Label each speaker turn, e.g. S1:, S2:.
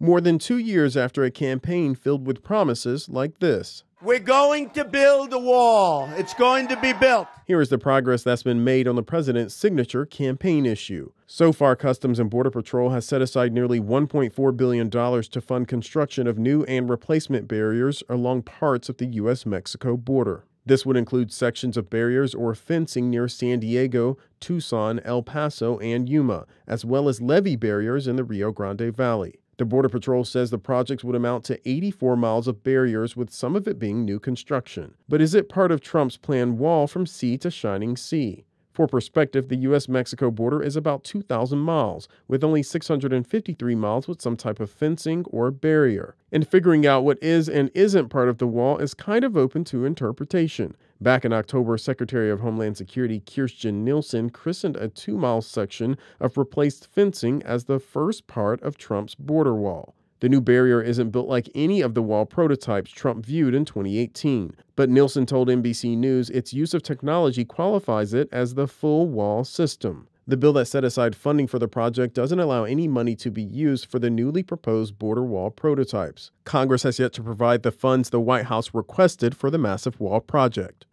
S1: more than 2 years after a campaign filled with promises like this.
S2: We're going to build a wall. It's going to be built.
S1: Here is the progress that's been made on the president's signature campaign issue. So far, Customs and Border Patrol has set aside nearly $1.4 billion to fund construction of new and replacement barriers along parts of the U.S.-Mexico border. This would include sections of barriers or fencing near San Diego, Tucson, El Paso, and Yuma, as well as levee barriers in the Rio Grande Valley. The Border Patrol says the project would amount to 84 miles of barriers, with some of it being new construction. But is it part of Trump's planned wall from sea to shining sea? For perspective, the U.S.-Mexico border is about 2,000 miles, with only 653 miles with some type of fencing or barrier. And figuring out what is and isn't part of the wall is kind of open to interpretation. Back in October, Secretary of Homeland Security Kirstjen Nielsen christened a 2-mile section of replaced fencing as the first part of Trump's border wall. The new barrier isn't built like any of the wall prototypes Trump viewed in 2018, but Nielsen told NBC News its use of technology qualifies it as the full wall system. The bill that set aside funding for the project doesn't allow any money to be used for the newly proposed border wall prototypes. Congress has yet to provide the funds the White House requested for the massive wall project.